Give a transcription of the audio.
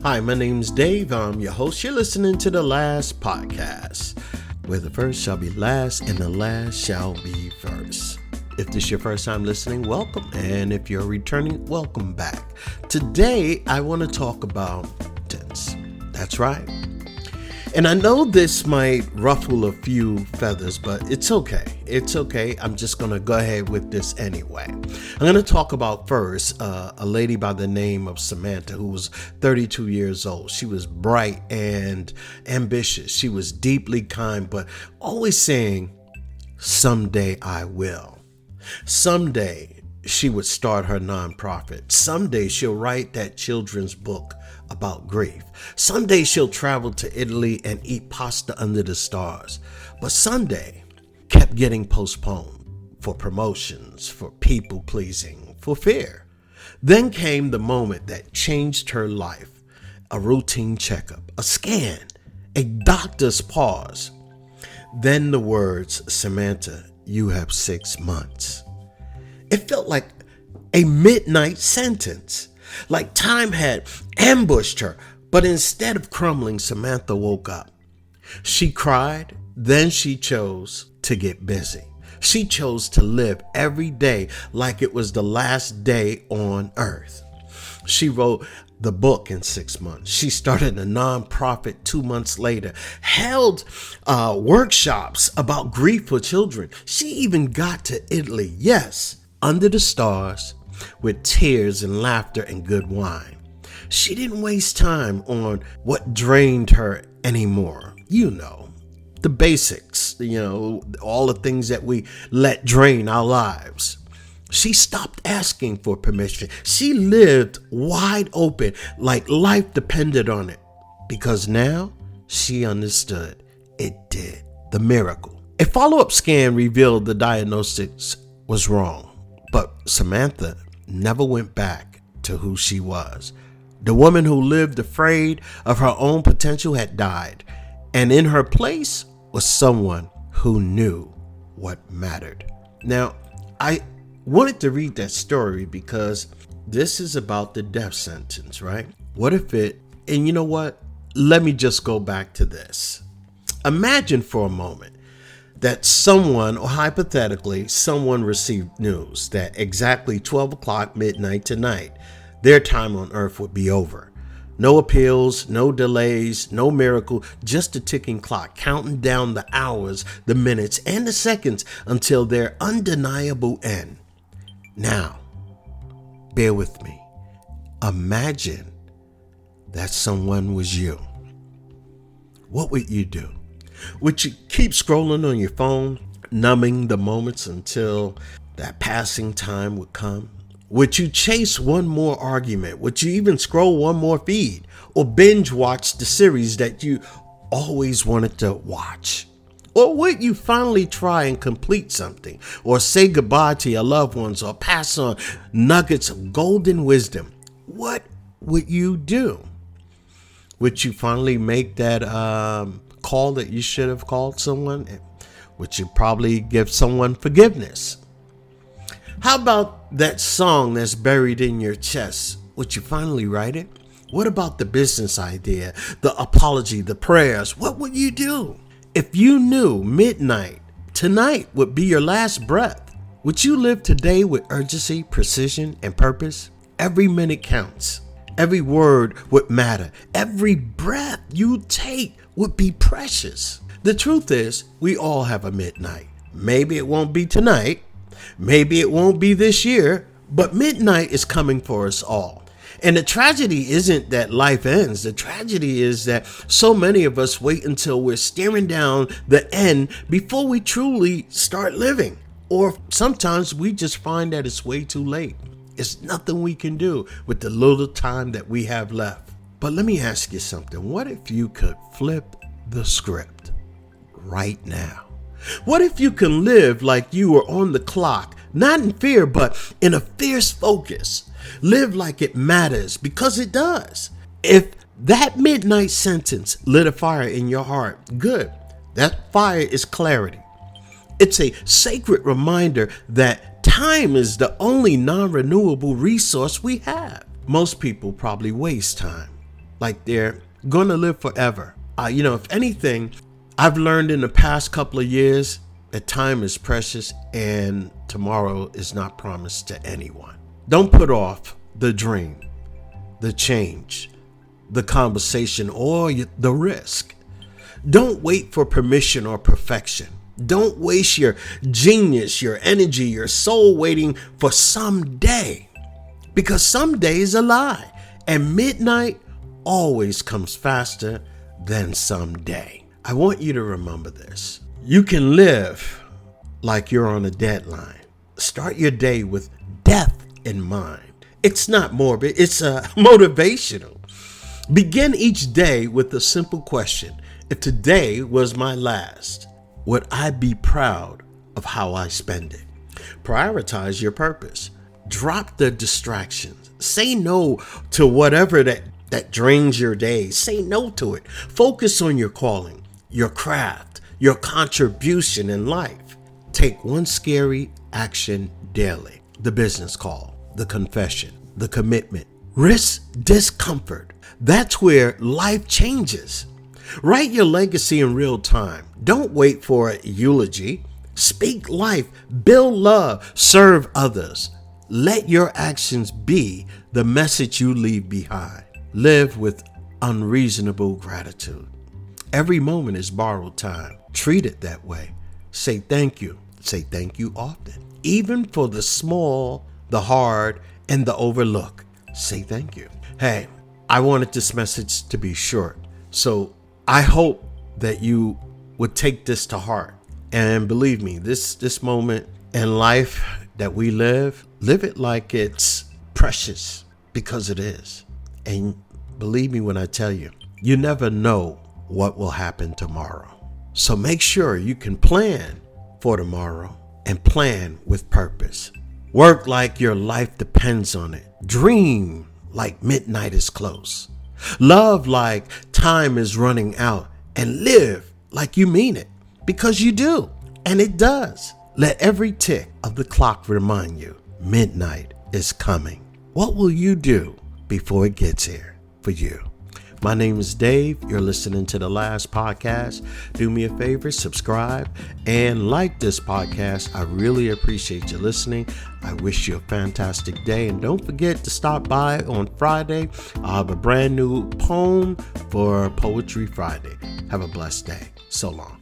Hi, my name's Dave. I'm your host. You're listening to The Last Podcast, where the first shall be last and the last shall be first. If this is your first time listening, welcome. And if you're returning, welcome back. Today, I want to talk about tense. That's right. And I know this might ruffle a few feathers, but it's okay. It's okay. I'm just going to go ahead with this anyway. I'm going to talk about first a lady by the name of Samantha, who was 32 years old. She was bright and ambitious. She was deeply kind, but always saying, someday I will. Someday she would start her nonprofit. Someday she'll write that children's book about grief. Someday she'll travel to Italy and eat pasta under the stars. But Sunday kept getting postponed for promotions, for people pleasing, for fear. Then came the moment that changed her life. A routine checkup, a scan, a doctor's pause. Then the words, Samantha, you have 6 months. It felt like a midnight sentence. Like time had ambushed her, but instead of crumbling, Samantha woke up. She cried, then she chose to get busy. She chose to live every day like it was the last day on earth. She wrote the book in 6 months. She started a nonprofit 2 months later, held workshops about grief for children. She even got to Italy, yes, under the stars, with tears and laughter and good wine. She didn't waste time on what drained her anymore. You know, the basics, all the things that we let drain our lives. She stopped asking for permission. She lived wide open, like life depended on it, because now she understood it did. The miracle. A follow-up scan revealed the diagnosis was wrong, but Samantha never went back to who she was. The woman who lived afraid of her own potential had died, and in her place was someone who knew what mattered. Now, I wanted to read that story because this is about the death sentence, right? What if and you know what? Let me just go back to this. Imagine for a moment that someone, or hypothetically, someone received news that exactly 12 o'clock midnight tonight, their time on earth would be over. No appeals, no delays, no miracle, just a ticking clock counting down the hours, the minutes, and the seconds until their undeniable end. Now, bear with me. Imagine that someone was you. What would you do? Would you keep scrolling on your phone, numbing the moments until that passing time would come? Would you chase one more argument? Would you even scroll one more feed or binge watch the series that you always wanted to watch? Or would you finally try and complete something, or say goodbye to your loved ones, or pass on nuggets of golden wisdom? What would you do? Would you finally make that call that you should have called someone? Would you probably give someone forgiveness? How about that song that's buried in your chest? Would you finally write it? What about the business idea, the apology, the prayers? What would you do? If you knew midnight tonight would be your last breath, would you live today with urgency, precision, and purpose? Every minute counts. Every word would matter. Every breath you take would be precious. The truth is, we all have a midnight. Maybe it won't be tonight. Maybe it won't be this year, but midnight is coming for us all. And the tragedy isn't that life ends. The tragedy is that so many of us wait until we're staring down the end before we truly start living. Or sometimes we just find that it's way too late. It's nothing we can do with the little time that we have left. But let me ask you something. What if you could flip the script right now? What if you can live like you were on the clock, not in fear, but in a fierce focus? Live like it matters, because it does. If that midnight sentence lit a fire in your heart, good. That fire is clarity. It's a sacred reminder that time is the only non-renewable resource we have. Most people probably waste time. like they're going to live forever. If anything, I've learned in the past couple of years that time is precious and tomorrow is not promised to anyone. Don't put off the dream, the change, the conversation, or the risk. Don't wait for permission or perfection. Don't waste your genius, your energy, your soul waiting for someday, because someday is a lie, and midnight always comes faster than someday. I want you to remember this. You can live like you're on a deadline. Start your day with death in mind. It's not morbid, it's motivational. Begin each day with a simple question. If today was my last, would I be proud of how I spend it? Prioritize your purpose. Drop the distractions. Say no to whatever that drains your day. Say no to it. Focus on your calling, your craft, your contribution in life. Take one scary action daily. The business call, the confession, the commitment. Risk discomfort. That's where life changes. Write your legacy in real time. Don't wait for a eulogy. Speak life, build love, serve others. Let your actions be the message you leave behind. Live with unreasonable gratitude. Every moment is borrowed time. Treat it that way. Say thank you. Say thank you often. Even for the small, the hard, and the overlooked. Say thank you. Hey, I wanted this message to be short, so I hope that you would take this to heart. And believe me, this moment in life that we live it like it's precious, because it is. And believe me when I tell you, you never know what will happen tomorrow. So make sure you can plan for tomorrow and plan with purpose. Work like your life depends on it. Dream like midnight is close. Love like time is running out, and live like you mean it, because you do, and it does. Let every tick of the clock remind you midnight is coming. What will you do before it gets here for you? My name is Dave. You're listening to The Last Podcast. Do me a favor, subscribe and like this podcast. I really appreciate you listening. I wish you a fantastic day. And don't forget to stop by on Friday. I'll have a brand new poem for Poetry Friday. Have a blessed day. So long.